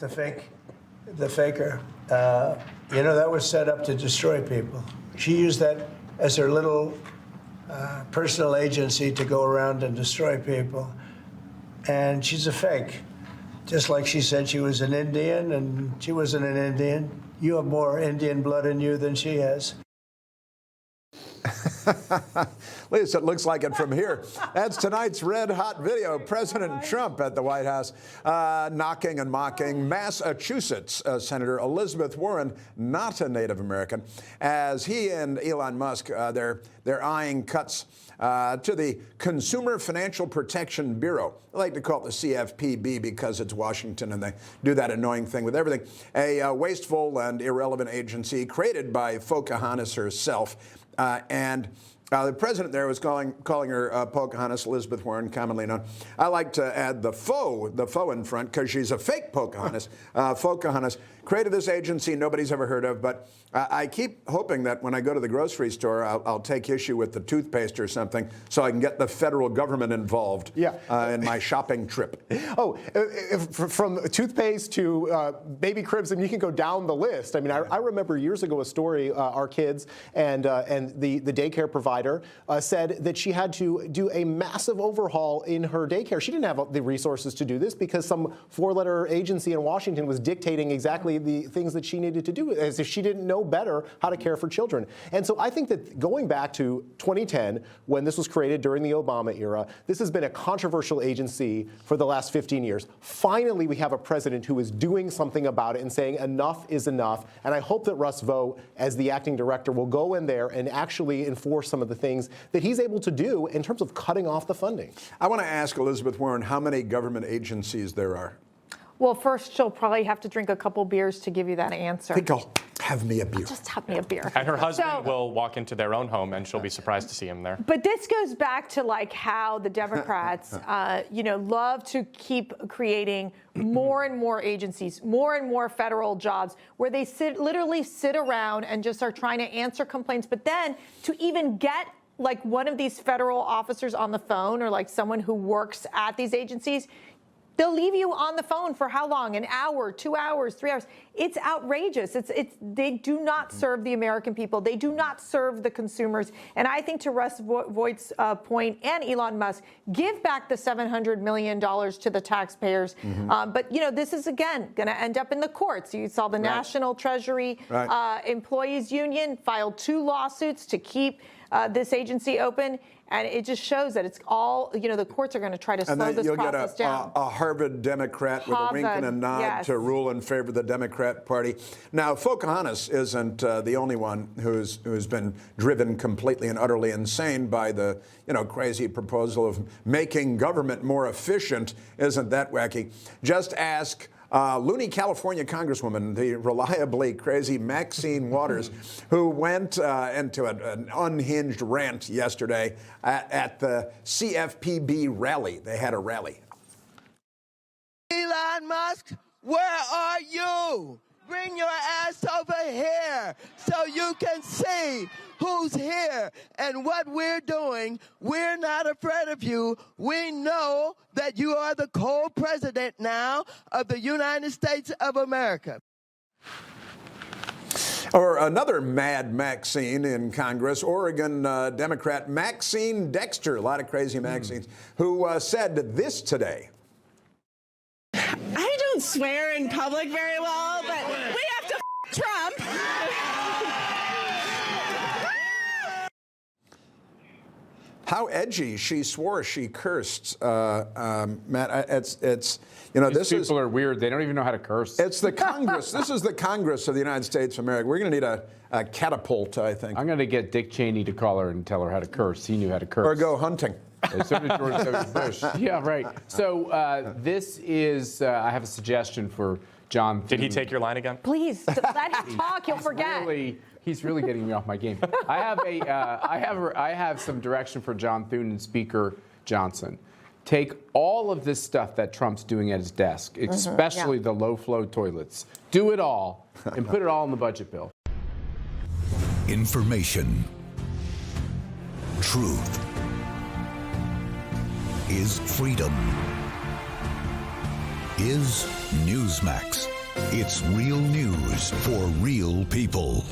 Newsmax, the faker, that was set up to destroy people. She used that as her little personal agency to go around and destroy people. And she's a fake. Just like she said she was an Indian, and she wasn't an Indian. You have more Indian blood in you than she has. At least it looks like it from here. That's tonight's red hot video. President Trump at the White House knocking and mocking Massachusetts Senator Elizabeth Warren, not a Native American, as he and Elon Musk, they're eyeing cuts to the Consumer Financial Protection Bureau. I like to call it the CFPB because it's Washington and they do that annoying thing with everything. A wasteful and irrelevant agency created by Pocahontas herself. The president there was calling her Pocahontas, Elizabeth Warren, commonly known. I like to add the faux in front because she's a fake Pocahontas. Pocahontas created this agency nobody's ever heard of, but I keep hoping that when I go to the grocery store, I'll take issue with the toothpaste or something so I can get the federal government involved in my shopping trip. Oh, from toothpaste to baby cribs, and you can go down the list. I mean, I remember years ago a story, our kids and the daycare provider said that she had to do a massive overhaul in her daycare. She didn't have the resources to do this because some four-letter agency in Washington was dictating exactly the things that she needed to do, as if she didn't know better how to care for children. And so I think that going back to 2010, when this was created during the Obama era, this has been a controversial agency for the last 15 years. Finally, we have a president who is doing something about it and saying enough is enough. And I hope that Russ Vought, as the acting director, will go in there and actually enforce some of the things that he's able to do in terms of cutting off the funding. I want to ask Elizabeth Warren how many government agencies there are. Well, first, she'll probably have to drink a couple beers to give you that answer. I think I'll have me a beer. Just have me a beer. And her husband will walk into their own home, and she'll be surprised to see him there. But this goes back to like how the Democrats, love to keep creating more and more agencies, more and more federal jobs, where they literally sit around and just are trying to answer complaints. But then to even get like one of these federal officers on the phone, or like someone who works at these agencies, they'll leave you on the phone for how long? An hour, 2 hours, 3 hours. It's outrageous. They do not serve the American people. They do not serve the consumers. And I think to Russ Voigt's point, and Elon Musk, give back the $700 million to the taxpayers. But this is again going to end up in the courts. You saw the National Treasury Employees Union filed 2 lawsuits to keep this agency open. And it just shows that it's all, the courts are going to try to slow this process down. You'll get a Harvard Democrat with a wink and a nod to rule in favor of the Democrat Party. Now, Pocahontas isn't the only one who's been driven completely and utterly insane by the, crazy proposal of making government more efficient. Isn't that wacky? Just ask loony California Congresswoman, the reliably crazy Maxine Waters, who went into an unhinged rant yesterday at the CFPB rally. They had a rally. Elon Musk, where are you? Bring your ass over here so you can see who's here and what we're doing. We're not afraid of you. We know that you are the co-president now of the United States of America. Or another mad Maxine in Congress, Oregon Democrat Maxine Dexter, a lot of crazy Maxines, who said this today. I don't swear in public very well, but we have to Trump. How edgy she swore she cursed, Matt. It's These this people are weird. They don't even know how to curse. It's the Congress. This is the Congress of the United States of America. We're going to need a catapult, I think. I'm going to get Dick Cheney to call her and tell her how to curse. He knew how to curse. Or go hunting. So did George W. Bush. Yeah, right. So this is, I have a suggestion for John Thune. Did he take your line again? Please, let him talk. He'll forget. He's really getting me off my game. I have some direction for John Thune and Speaker Johnson. Take all of this stuff that Trump's doing at his desk, especially the low-flow toilets. Do it all and put it all in the budget bill. Information. Truth is freedom. is Newsmax. It's real news for real people.